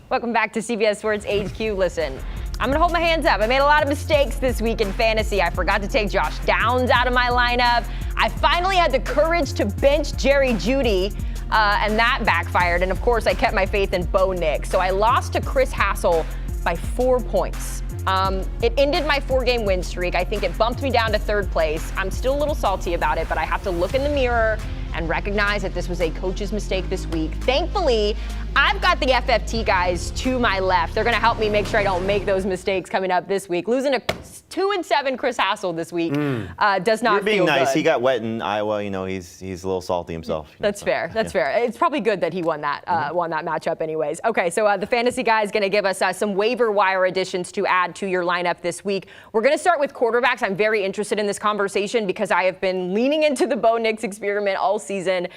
Welcome back to CBS Sports HQ. Listen, I'm going to hold my hands up. I made a lot of mistakes this week in fantasy. I forgot to take Josh Downs out of my lineup. I finally had the courage to bench Jerry Jeudy, and that backfired. And, of course, I kept my faith in Bo Nix. So I lost to Chris Hassel by 4 points. It ended my 4-game win streak. I think it bumped me down to 3rd place. I'm still a little salty about it, but I have to look in the mirror and recognize that this was a coach's mistake this week. Thankfully, I've got the FFT guys to my left. They're going to help me make sure I don't make those mistakes coming up this week. Losing to 2-7 Chris Hassel this week does not You're being feel nice. good. He got wet in Iowa. You know, he's a little salty himself. That's fair. That's fair. It's probably good that he won that matchup anyways. Okay, so the fantasy guy is going to give us some waiver wire additions to add to your lineup this week. We're going to start with quarterbacks. I'm very interested in this conversation because I have been leaning into the Bo Nix experiment all season.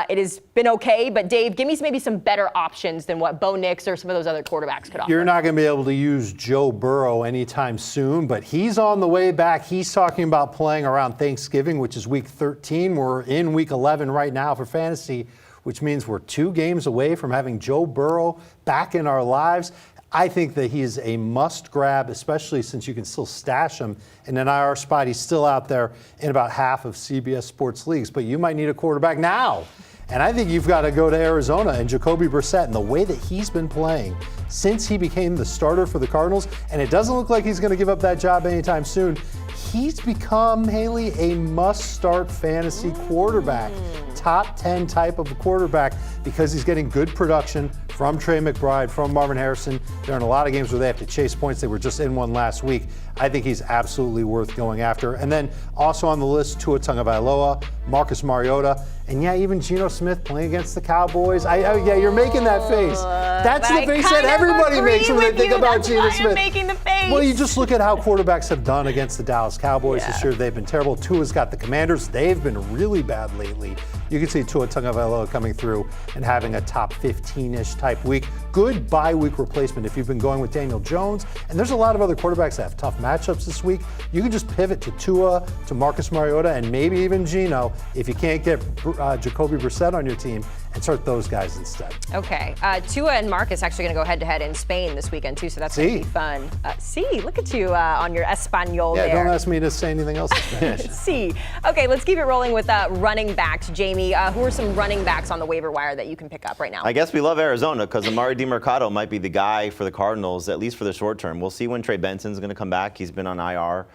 It has been okay, but Dave, give me maybe some better options than what Bo Nix or some of those other quarterbacks could offer. You're not going to be able to use Joe Burrow anytime soon, but he's on the way back. He's talking about playing around Thanksgiving, which is week 13. We're in week 11 right now for fantasy, which means we're 2 games away from having Joe Burrow back in our lives. I think that he is a must grab, especially since you can still stash him in an IR spot. He's still out there in about half of CBS Sports leagues, but you might need a quarterback now. And I think you've got to go to Arizona and Jacoby Brissett and the way that he's been playing since he became the starter for the Cardinals, and it doesn't look like he's going to give up that job anytime soon. He's become, Haley, a must-start fantasy quarterback, top 10 type of a quarterback, because he's getting good production from Trey McBride, from Marvin Harrison. They're in a lot of games where they have to chase points. They were just in one last week. I think he's absolutely worth going after. And then also on the list, Tua Tagovailoa, Marcus Mariota, and yeah, even Geno Smith playing against the Cowboys. Yeah, you're making that face. That's the face that everybody makes when they think about Geno Smith. I'm making the face. Well, you just look at how quarterbacks have done against the Dallas Cowboys this year. They've been terrible. Tua's got the Commanders. They've been really bad lately. You can see Tua Tagovailoa coming through and having a top 15-ish type week. Good bye-week replacement if you've been going with Daniel Jones. And there's a lot of other quarterbacks that have tough matchups this week. You can just pivot to Tua, to Marcus Mariota, and maybe even Geno if you can't get Jacoby Brissett on your team, and start those guys instead. Okay. Tua and Marcus actually going to go head-to-head in Spain this weekend, too, so that's going to be fun. Look at you on your Espanol there. Yeah, don't ask me to say anything else in Spanish. Okay, let's keep it rolling with running backs. Jamey, who are some running backs on the waiver wire that you can pick up right now? I guess we love Arizona because Amari DiMercato might be the guy for the Cardinals, at least for the short term. We'll see when Trey Benson's going to come back. He's been on IR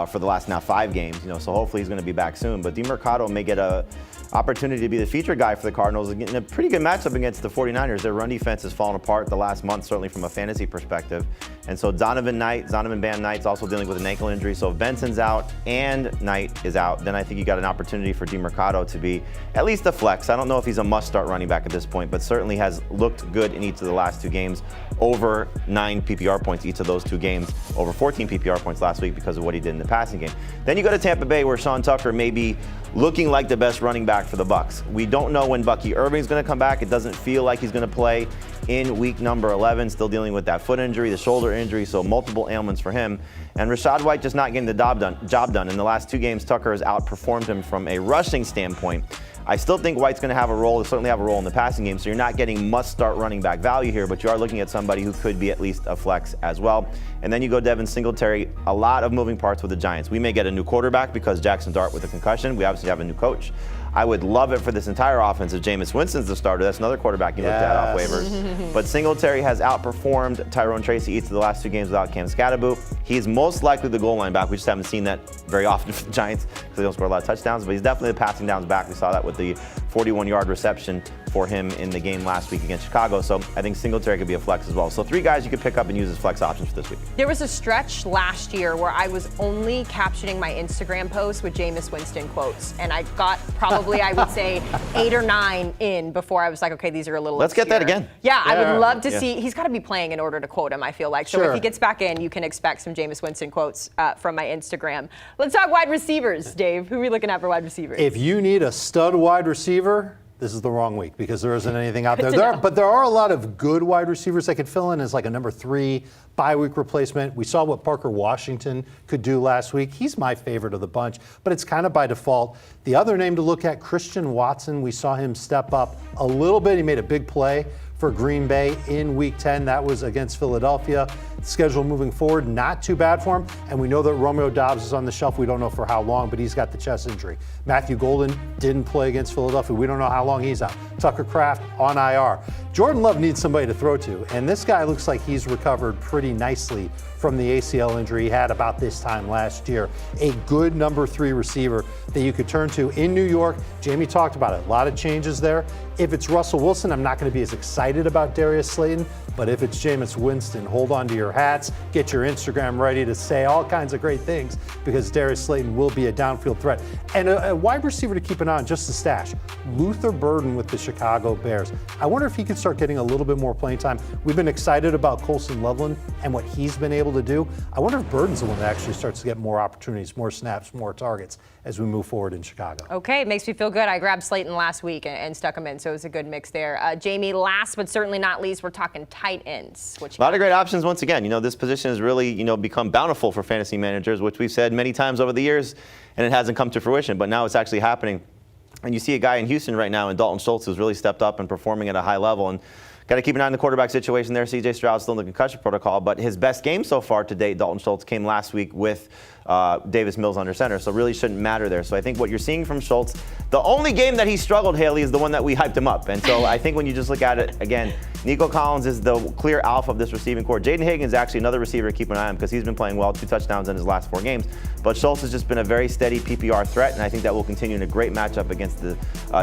for the last now 5 games, so hopefully he's going to be back soon. But DiMercato may get a opportunity to be the feature guy for the Cardinals, getting a pretty good matchup against the 49ers. Their run defense has fallen apart the last month, certainly from a fantasy perspective. And so Donovan Bam Knight's also dealing with an ankle injury. So if Benson's out and Knight is out, then I think you got an opportunity for DiMercato to be at least a flex. I don't know if he's a must-start running back at this point, but certainly has looked good in each of the last 2 games. Over 9 PPR points each of those 2 games, over 14 PPR points last week because of what he did in the passing game. Then you go to Tampa Bay, where Sean Tucker may be looking like the best running back for the Bucs. We don't know when Bucky Irving's going to come back. It doesn't feel like he's going to play in week number 11, still dealing with that foot injury, the shoulder injury, so multiple ailments for him. And Rachaad White just not getting the job done. In the last 2 games, Tucker has outperformed him from a rushing standpoint. I still think White's going to have a role, certainly have a role in the passing game, so you're not getting must-start running back value here, but you are looking at somebody who could be at least a flex as well. And then you go Devin Singletary, a lot of moving parts with the Giants. We may get a new quarterback because Jackson Dart with a concussion. We obviously have a new coach. I would love it for this entire offense if Jameis Winston's the starter. That's another quarterback you looked at off waivers. But Singletary has outperformed Tyrone Tracy each of the last 2 games without Cam Scatterbo. He's most likely the goal line back. We just haven't seen that very often for the Giants because they don't score a lot of touchdowns. But he's definitely the passing downs back. We saw that with the 41-yard reception for him in the game last week against Chicago. So I think Singletary could be a flex as well. So 3 guys you could pick up and use as flex options for this week. There was a stretch last year where I was only captioning my Instagram posts with Jameis Winston quotes. And I got probably, I would say, 8 or 9 in before I was like, okay, these are a little Let's obscure. get that again. Yeah, I would love to see. He's got to be playing in order to quote him, I feel like. So Sure. if he gets back in, you can expect some Jameis Winston quotes from my Instagram. Let's talk wide receivers, Dave. Who are we looking at for wide receivers? If you need a stud wide receiver, this is the wrong week because there isn't anything out there. But there are a lot of good wide receivers that could fill in as like a number 3 bye-week replacement. We saw what Parker Washington could do last week. He's my favorite of the bunch, but it's kind of by default. The other name to look at, Christian Watson, we saw him step up a little bit. He made a big play for Green Bay in Week 10. That was against Philadelphia. Schedule moving forward, not too bad for him. And we know that Romeo Doubs is on the shelf. We don't know for how long, but he's got the chest injury. Matthew Golden didn't play against Philadelphia. We don't know how long he's out. Tucker Kraft on IR. Jordan Love needs somebody to throw to, and this guy looks like he's recovered pretty nicely from the ACL injury he had about this time last year. A good number 3 receiver that you could turn to in New York. Jamey talked about it. A lot of changes there. If it's Russell Wilson, I'm not going to be as excited about Darius Slayton, but if it's Jameis Winston, hold on to your hats, get your Instagram ready to say all kinds of great things, because Darius Slayton will be a downfield threat. And a wide receiver to keep an eye on, just a stash, Luther Burden with the Chicago Bears. I wonder if he could start getting a little bit more playing time. We've been excited about Colson Loveland and what he's been able to do. I wonder if Burden's the one that actually starts to get more opportunities, more snaps, more targets as we move forward in Chicago. Okay, it makes me feel good. I grabbed Slayton last week and stuck him in, so it was a good mix there. Jamey, last but certainly not least, we're talking tight ends. A lot of great options once again. This position has really, become bountiful for fantasy managers, which we've said many times over the years, and it hasn't come to fruition, but now it's actually happening. And you see a guy in Houston right now, in Dalton Schultz, who's really stepped up and performing at a high level. And got to keep an eye on the quarterback situation there. C.J. Stroud's still in the concussion protocol, but his best game so far to date, Dalton Schultz, came last week with Davis Mills under center, so really shouldn't matter there. So I think what you're seeing from Schultz, the only game that he struggled, Haley, is the one that we hyped him up. And so I think when you just look at it, again, Nico Collins is the clear alpha of this receiving core. Jaden Higgins is actually another receiver to keep an eye on because he's been playing well, 2 touchdowns in his last 4 games. But Schultz has just been a very steady PPR threat, and I think that will continue in a great matchup against the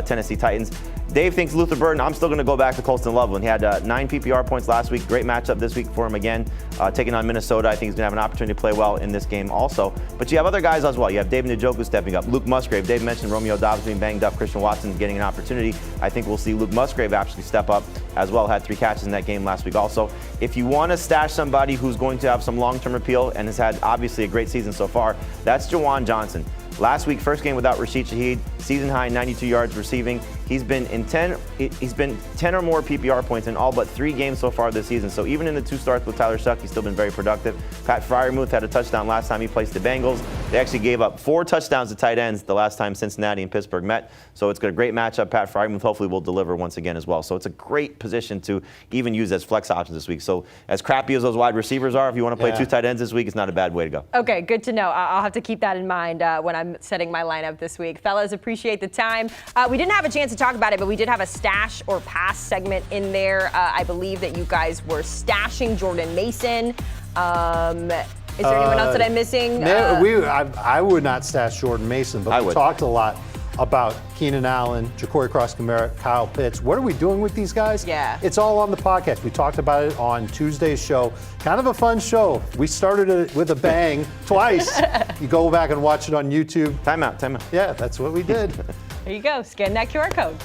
Tennessee Titans. Dave thinks Luther Burden. I'm still going to go back to Colston Loveland. He had 9 PPR points last week. Great matchup this week for him again, taking on Minnesota. I think he's going to have an opportunity to play well in this game also. But you have other guys as well. You have David Njoku stepping up. Luke Musgrave. Dave mentioned Romeo Doubs being banged up. Christian Watson getting an opportunity. I think we'll see Luke Musgrave actually step up as well. Had 3 catches in that game last week also. If you want to stash somebody who's going to have some long-term appeal and has had obviously a great season so far, that's Jawan Johnson. Last week, first game without Rashid Shaheed, season high 92 yards receiving. He's been 10 or more PPR points in all but 3 games so far this season. So even in the 2 starts with Tyler Shuck, he's still been very productive. Pat Freiermuth had a touchdown last time he placed the Bengals. They actually gave up 4 touchdowns to tight ends the last time Cincinnati and Pittsburgh met. So it's got a great matchup. Pat Freiermuth hopefully will deliver once again as well. So it's a great position to even use as flex options this week. So as crappy as those wide receivers are, if you want to play 2 tight ends this week, it's not a bad way to go. Okay, good to know. I'll have to keep that in mind when I'm setting my lineup this week. Fellas, appreciate the time. We didn't have a chance to talk about it, but we did have a stash or pass segment in there. I believe that you guys were stashing Jordan Mason. Is there anyone else that I'm missing? I would not stash Jordan Mason, but we talked a lot about Keenan Allen, Ja'Cory Cross-Kamara, Kyle Pitts. What are we doing with these guys? Yeah. It's all on the podcast. We talked about it on Tuesday's show. Kind of a fun show. We started it with a bang twice. You go back and watch it on YouTube. Time out. Yeah, that's what we did. There you go. Scan that QR code.